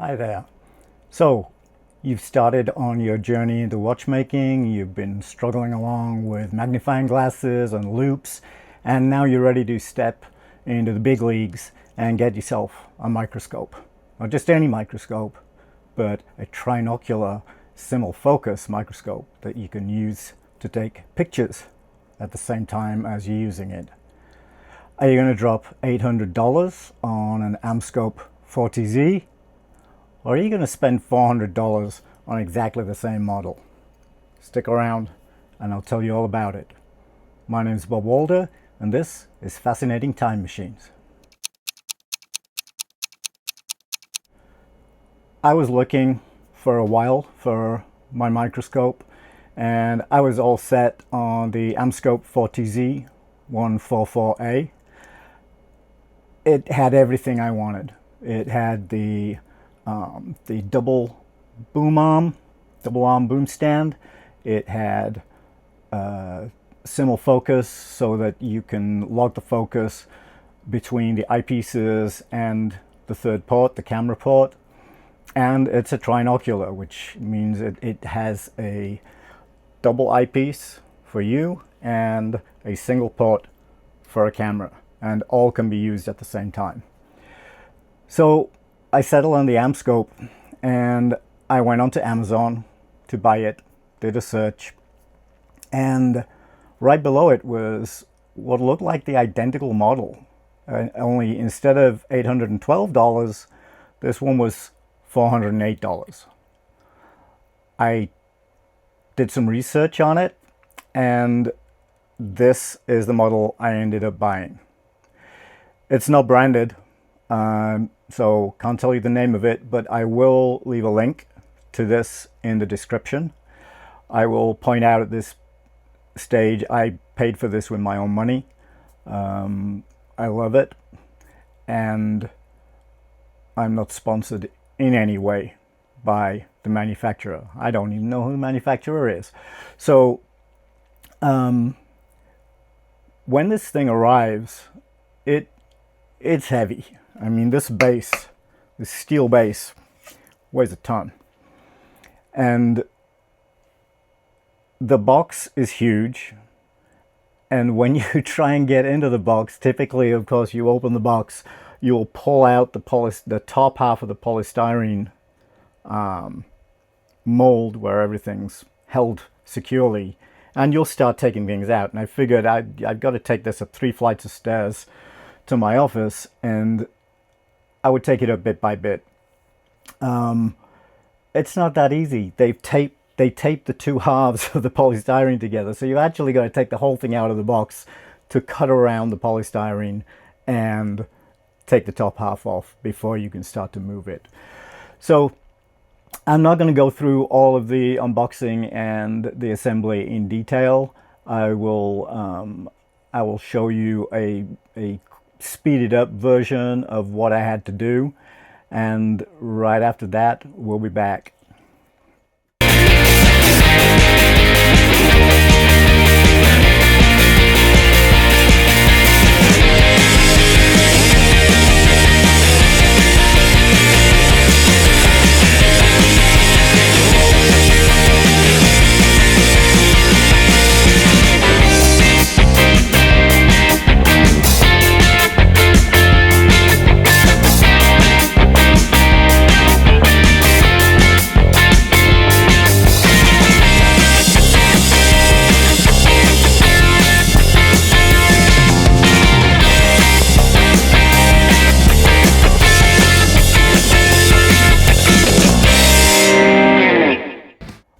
Hi there. So, you've started on your journey into watchmaking, you've been struggling along with magnifying glasses and loupes, and now you're ready to step into the big leagues and get yourself a microscope. Not just any microscope, but a trinocular simulfocus microscope that you can use to take pictures at the same time as you're using it. Are you going to drop $800 on an AmScope 4TZ? Or are you going to spend $400 on exactly the same model? Stick around and I'll tell you all about it. My name is Bob Walder and this is Fascinating Time Machines. I was looking for a while for my microscope and I was all set on the AmScope 4TZ-144A. It had everything I wanted. It had the double arm boom stand. It had simulfocus so that you can lock the focus between the eyepieces and the third port, the camera port. And it's a trinocular, which means it has a double eyepiece for you and a single port for a camera, and all can be used at the same time. So I settled on the AmScope and I went onto Amazon to buy it, did a search, and right below it was what looked like the identical model. Only instead of $812, this one was $408. I did some research on it and this is the model I ended up buying. It's not branded. So can't tell you the name of it, but I will leave a link to this in the description. I will point out at this stage, I paid for this with my own money. I love it, and I'm not sponsored in any way by the manufacturer. I don't even know who the manufacturer is. So when this thing arrives, it's heavy. I mean, this steel base weighs a ton. And the box is huge. And when you try and get into the box, typically, of course, you open the box, you'll pull out the top half of the polystyrene mold where everything's held securely. And you'll start taking things out. And I figured I've got to take this up 3 flights of stairs to my office, and I would take it up bit by bit. It's not that easy. They taped the two halves of the polystyrene together, so you actually got to take the whole thing out of the box to cut around the polystyrene and take the top half off before you can start to move it. So I'm not going to go through all of the unboxing and the assembly in detail. I will show you a speeded up version of what I had to do, and right after that we'll be back.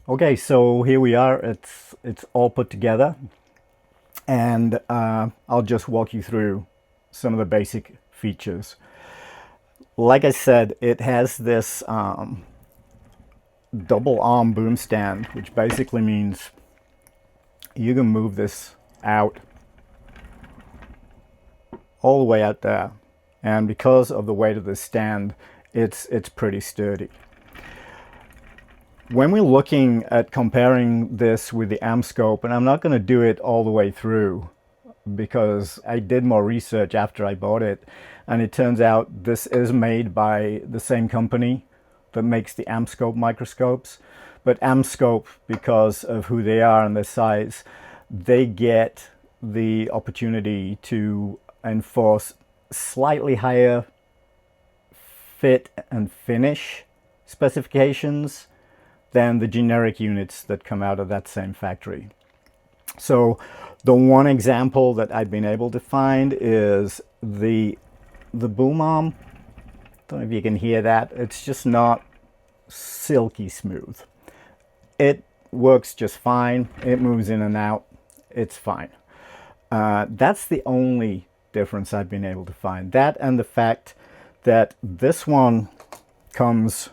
Okay, so here we are. It's all put together, and I'll just walk you through some of the basic features. Like I said, it has this double arm boom stand, which basically means you can move this out all the way out there, and because of the weight of this stand, it's pretty sturdy. When we're looking at comparing this with the AmScope, and I'm not going to do it all the way through because I did more research after I bought it, and it turns out this is made by the same company, that makes the AmScope microscopes. But AmScope, because of who they are and their size, they get the opportunity to enforce slightly higher fit and finish specifications than the generic units that come out of that same factory. So the one example that I've been able to find is the boom arm. Don't know if you can hear that. It's just not silky smooth. It works just fine. It moves in and out. It's fine. That's the only difference I've been able to find. That and the fact that this one comes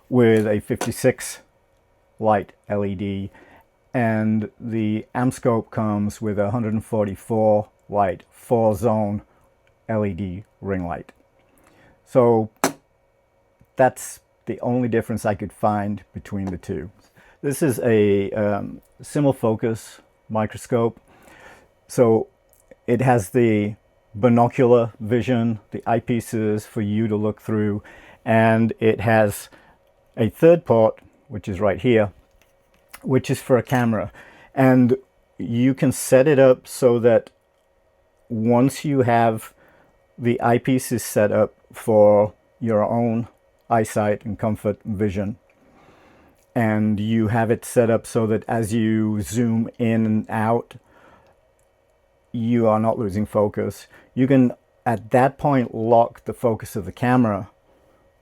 with a 56 light LED and the AmScope comes with a 144 light 4-zone LED ring light. So that's the only difference I could find between the two. This is a simulfocus microscope. So it has the binocular vision, the eyepieces for you to look through, and it has a third port, which is right here, which is for a camera. And you can set it up so that once you have the eyepieces set up for your own eyesight and comfort and vision, and you have it set up so that as you zoom in and out, you are not losing focus. You can at that point lock the focus of the camera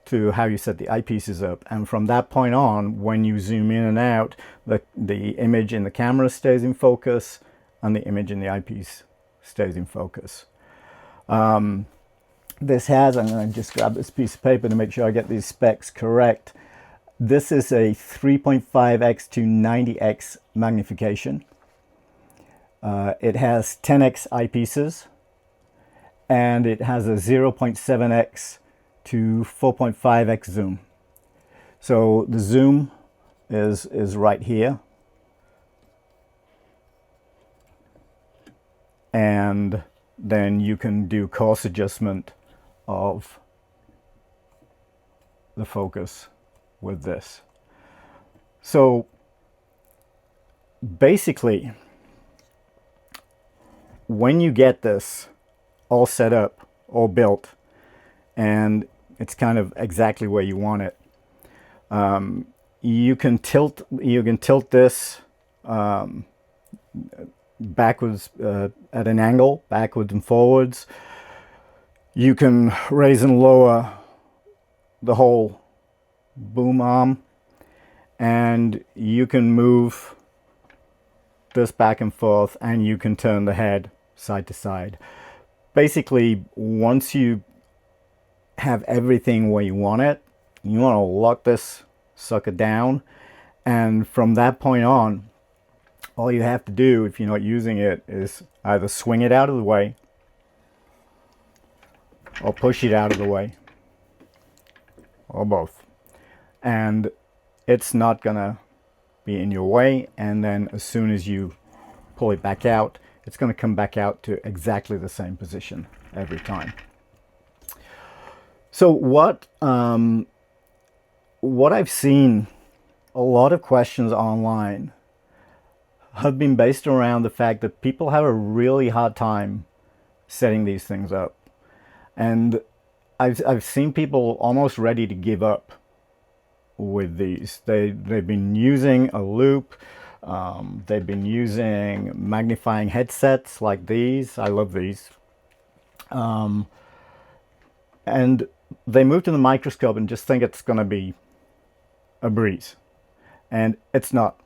to how you set the eyepieces up, and from that point on, when you zoom in and out, the image in the camera stays in focus and the image in the eyepiece stays in focus. This has, I'm going to just grab this piece of paper to make sure I get these specs correct. This is a 3.5x to 90x magnification. It has 10x eyepieces, and it has a 0.7x to 4.5x zoom. So the zoom is right here, and then you can do coarse adjustment of the focus with this. So basically, when you get this all set up, all built, and it's kind of exactly where you want it, you can tilt this backwards at an angle, backwards and forwards. You can raise and lower the whole boom arm, and you can move this back and forth, and you can turn the head side to side. Basically, once you have everything where you want it, you want to lock this sucker down, and from that point on, all you have to do if you're not using it is either swing it out of the way or push it out of the way, or both, and it's not gonna be in your way. And then as soon as you pull it back out, it's going to come back out to exactly the same position every time. So what I've seen, a lot of questions online have been based around the fact that people have a really hard time setting these things up, and I've seen people almost ready to give up with these. They've been using a loop. They've been using magnifying headsets like these. I love these. And they move to the microscope and just think it's going to be a breeze. And it's not.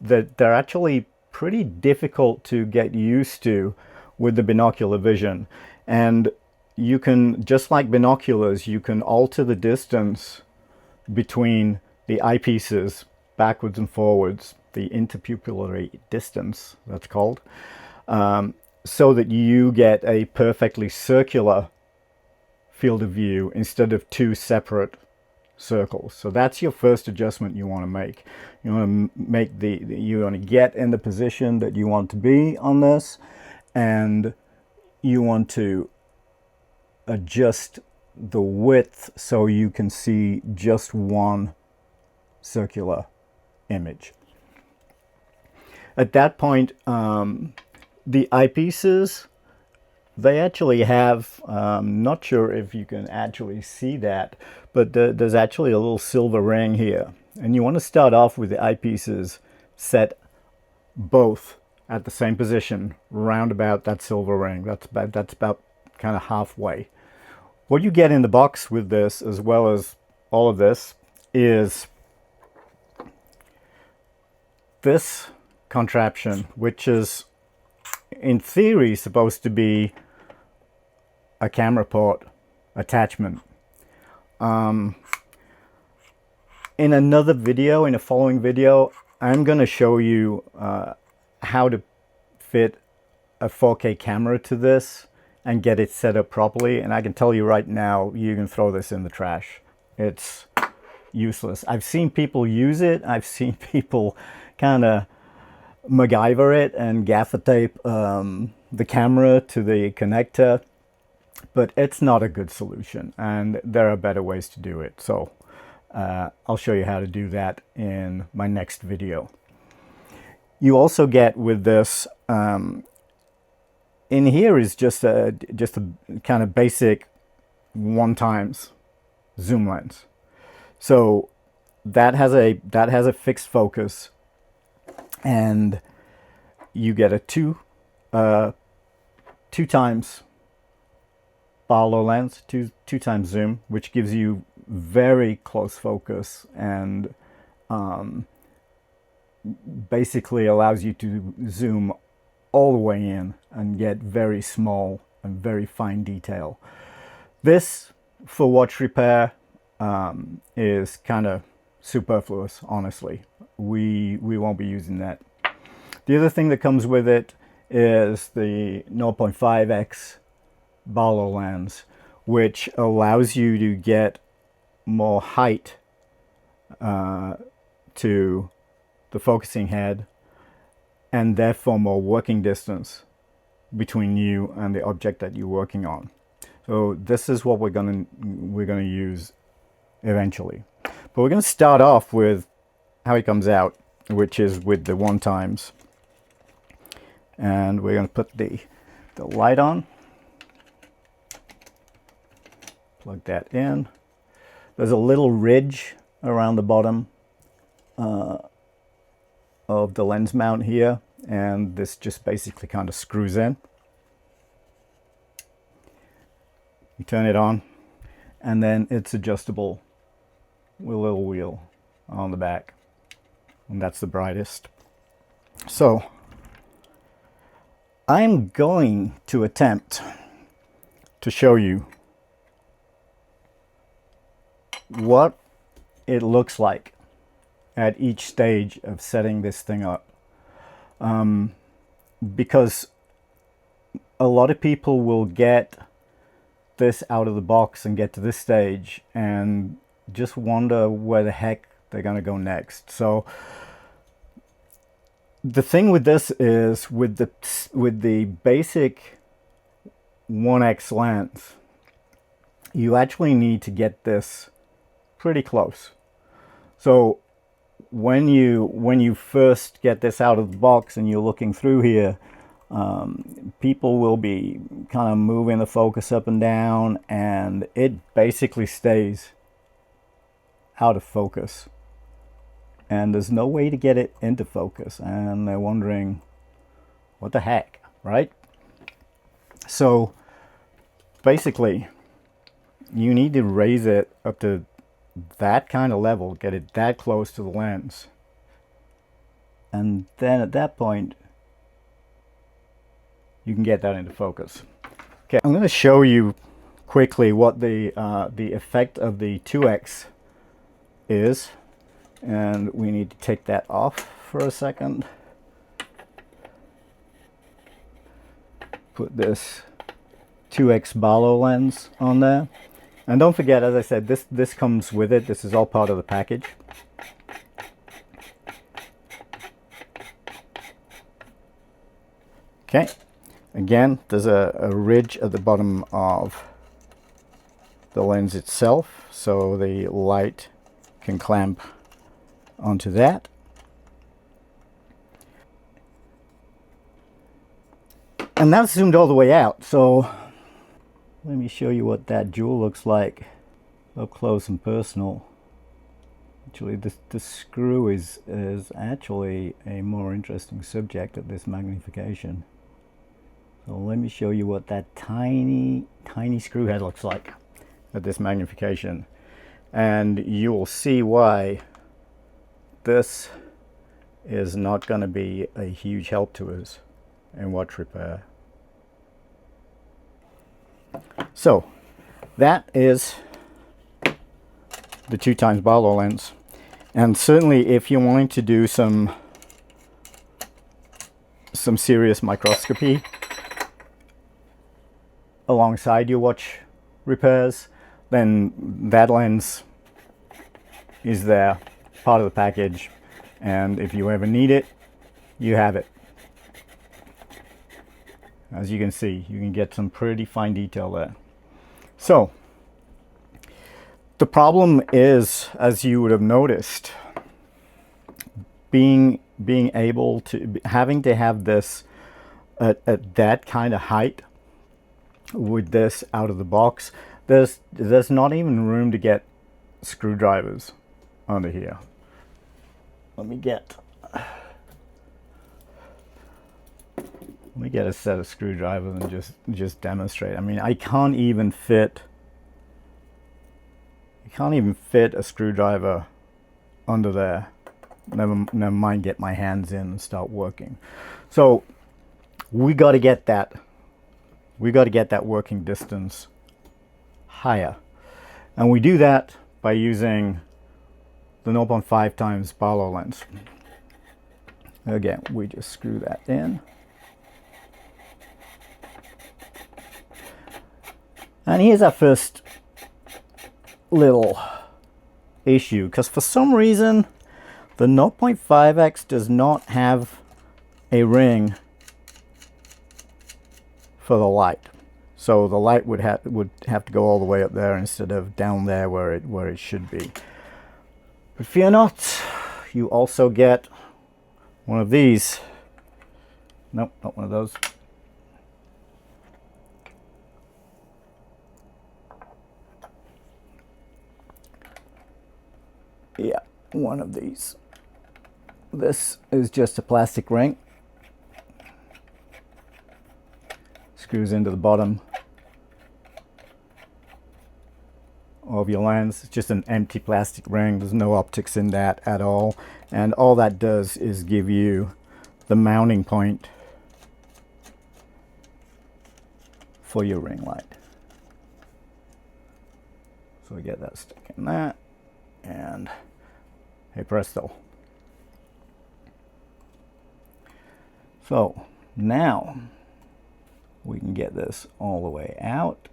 They're actually pretty difficult to get used to with the binocular vision. And you can, just like binoculars, you can alter the distance between the eyepieces backwards and forwards, the interpupillary distance, that's called, so that you get a perfectly circular field of view instead of two separate circles. So that's your first adjustment you want to make. You want to make you want to get in the position that you want to be on this, and you want to adjust the width so you can see just one circular image. At that point, the eyepieces, they actually have, not sure if you can actually see that, but there's actually a little silver ring here. And you want to start off with the eyepieces set both at the same position, round about that silver ring. That's about kind of halfway. What you get in the box with this, as well as all of this, is this contraption, which is in theory supposed to be a camera port attachment. In another video, in a following video, I'm going to show you how to fit a 4K camera to this and get it set up properly. And I can tell you right now, you can throw this in the trash. It's useless. I've seen people use it. I've seen people kind of MacGyver it and gaffer tape the camera to the connector, but it's not a good solution, and there are better ways to do it. So I'll show you how to do that in my next video. You also get with this, in here is just a kind of basic 1x zoom lens. So that has a fixed focus, and you get a 2x Barlow lens, two times zoom, which gives you very close focus and basically allows you to zoom all the way in and get very small and very fine detail. This, for watch repair, is kind of superfluous, honestly. We won't be using that. The other thing that comes with it is the 0.5x Barlow lens, which allows you to get more height to the focusing head, and therefore more working distance between you and the object that you're working on. So this is what we're gonna use eventually. But we're gonna start off with how it comes out, which is with the 1x. And we're gonna put the light on. Plug that in. There's a little ridge around the bottom of the lens mount here, and this just basically kind of screws in. You turn it on, and then it's adjustable with a little wheel on the back, and that's the brightest. So I'm going to attempt to show you what it looks like at each stage of setting this thing up, because a lot of people will get this out of the box and get to this stage and just wonder where the heck they're going to go next. So the thing with this is, with the basic 1x lens, you actually need to get this pretty close. So when you first get this out of the box and you're looking through here, people will be kind of moving the focus up and down, and it basically stays out of focus, and there's no way to get it into focus, and they're wondering what the heck, right? So basically you need to raise it up to that kind of level, get it that close to the lens, and then at that point you can get that into focus. Okay, I'm going to show you quickly what the effect of the 2x is, and we need to take that off for a second. Put this 2x Barlow lens on there. And don't forget, as I said, this comes with it. This is all part of the package. Okay, again, there's a ridge at the bottom of the lens itself, so the light can clamp onto that. And that's zoomed all the way out, so let me show you what that jewel looks like up close and personal. Actually, the screw is actually a more interesting subject at this magnification. So let me show you what that tiny screw head looks like at this magnification, and you will see why this is not going to be a huge help to us in watch repair. So that is the 2x Barlow lens, and certainly if you're wanting to do some serious microscopy alongside your watch repairs, then that lens is there, part of the package, and if you ever need it, you have it. As you can see, you can get some pretty fine detail there. So the problem is, as you would have noticed, being able to having to have this at that kind of height with this out of the box, there's not even room to get screwdrivers under here. Let me get a set of screwdrivers and just demonstrate. I mean, I can't even fit a screwdriver under there. Never mind get my hands in and start working. So we got to get that working distance higher, and we do that by using the 0.5x Barlow lens. Again, we just screw that in. And here's our first little issue, because for some reason the 0.5x does not have a ring for the light. So the light would have to go all the way up there instead of down there where it should be. But fear not, you also get one of these. Nope, not one of those. Yeah, one of these. This is just a plastic ring. Screws into the bottom of your lens. It's just an empty plastic ring. There's no optics in that at all. And all that does is give you the mounting point for your ring light. So we get that stuck in that, and hey presto. So now we can get this all the way out,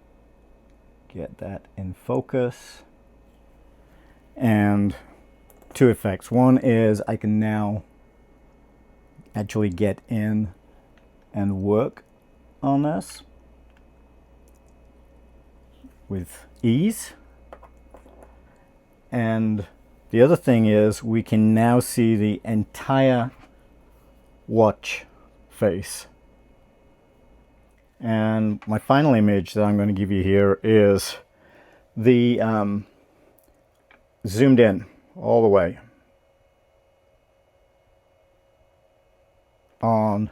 get that in focus, and two effects. One is I can now actually get in and work on this with ease. And the other thing is we can now see the entire watch face. And my final image that I'm going to give you here is the zoomed in all the way on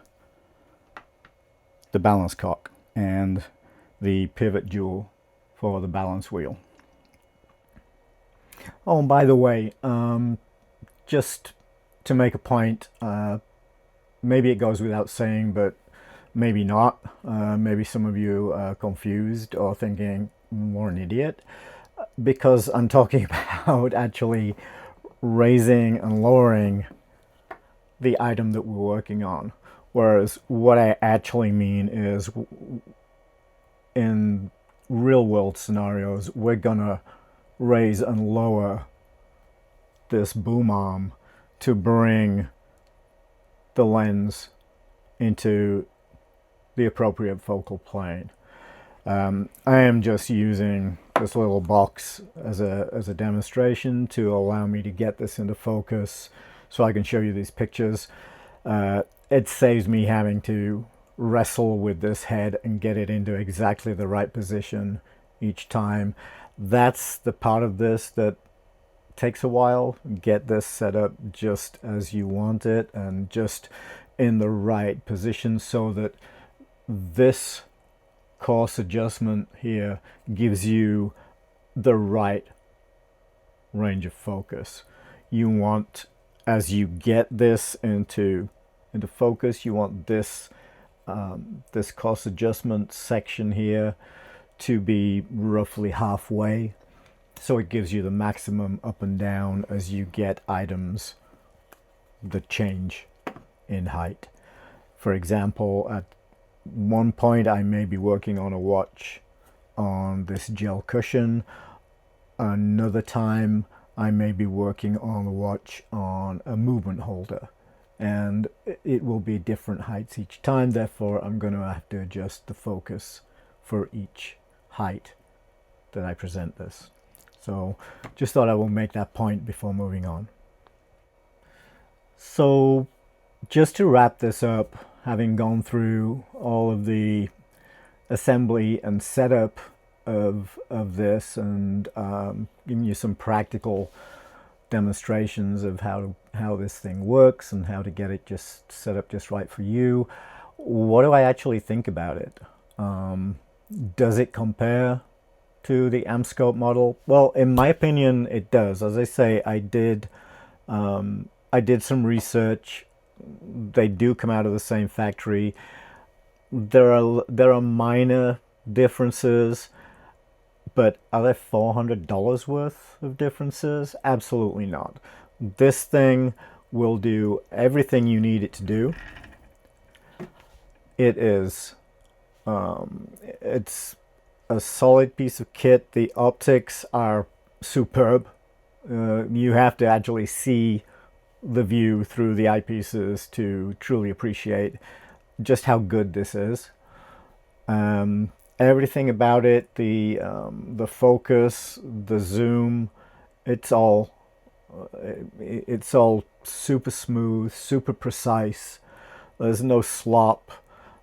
the balance cock and the pivot jewel for the balance wheel. Oh, and by the way, just to make a point, maybe it goes without saying, but maybe not. Maybe some of you are confused or thinking more an idiot, because I'm talking about actually raising and lowering the item that we're working on. Whereas what I actually mean is, in real world scenarios, we're gonna raise and lower this boom arm to bring the lens into the appropriate focal plane. I am just using this little box as a demonstration to allow me to get this into focus so I can show you these pictures. It saves me having to wrestle with this head and get it into exactly the right position each time. That's the part of this that takes a while. Get this set up just as you want it and just in the right position so that this coarse adjustment here gives you the right range of focus. You want, as you get this into focus, you want this this coarse adjustment section here to be roughly halfway, so it gives you the maximum up and down as you get items that change in height. For example, at one point I may be working on a watch on this gel cushion. Another time I may be working on a watch on a movement holder, and it will be different heights each time. Therefore, I'm going to have to adjust the focus for each height that I present this. So just thought I will make that point before moving on. So just to wrap this up, having gone through all of the assembly and setup of this and giving you some practical demonstrations of how this thing works and how to get it just set up just right for you, what do I actually think about it? Does it compare to the AmScope model? Well, in my opinion, it does. As I say, I did some research. They do come out of the same factory. There are minor differences, but are there $400 worth of differences? Absolutely not. This thing will do everything you need it to do. It is it's a solid piece of kit. The optics are superb. You have to actually see the view through the eyepieces to truly appreciate just how good this is. Everything about it, the focus, the zoom, it's all super smooth, super precise. There's no slop.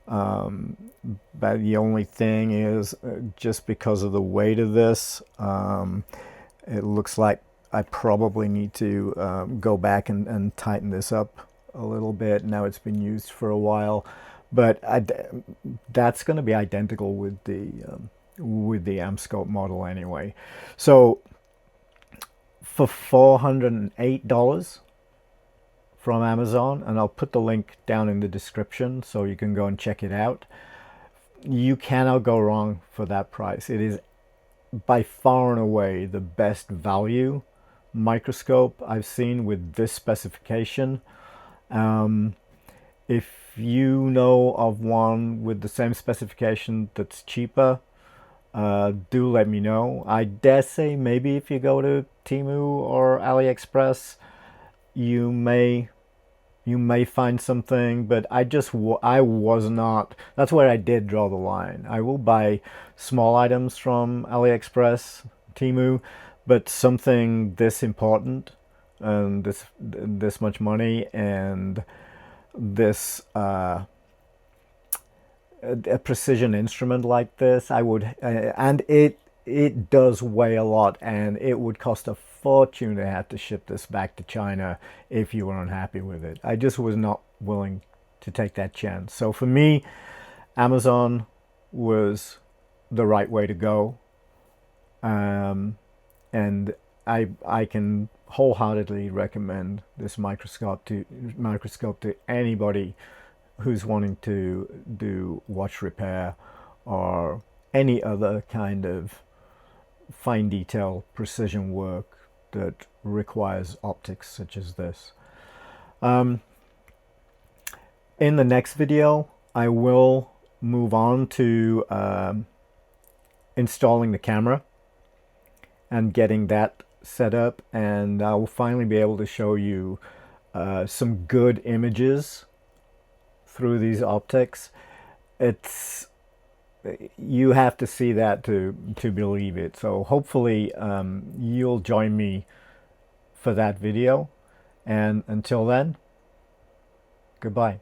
But the only thing is, just because of the weight of this, it looks like I probably need to go back and tighten this up a little bit. Now it's been used for a while, but that's going to be identical with the AmScope model anyway. So for $408 from Amazon, and I'll put the link down in the description so you can go and check it out, you cannot go wrong for that price. It is by far and away the best value microscope I've seen with this specification. If you know of one with the same specification that's cheaper, do let me know. I dare say maybe if you go to Temu or AliExpress, you may find something, but I was not. That's where I did draw the line. I will buy small items from AliExpress, Temu, but something this important and this much money and this a precision instrument like this, I would, and it does weigh a lot, and it would cost a fortune to have to ship this back to China if you were unhappy with it. I just was not willing to take that chance. So for me, Amazon was the right way to go, and I can wholeheartedly recommend this microscope to anybody who's wanting to do watch repair or any other kind of fine detail precision work that requires optics such as this. In the next video, I will move on to installing the camera and getting that set up, and I will finally be able to show you some good images through these optics. It's you have to see that to believe it. So hopefully you'll join me for that video, and until then, goodbye.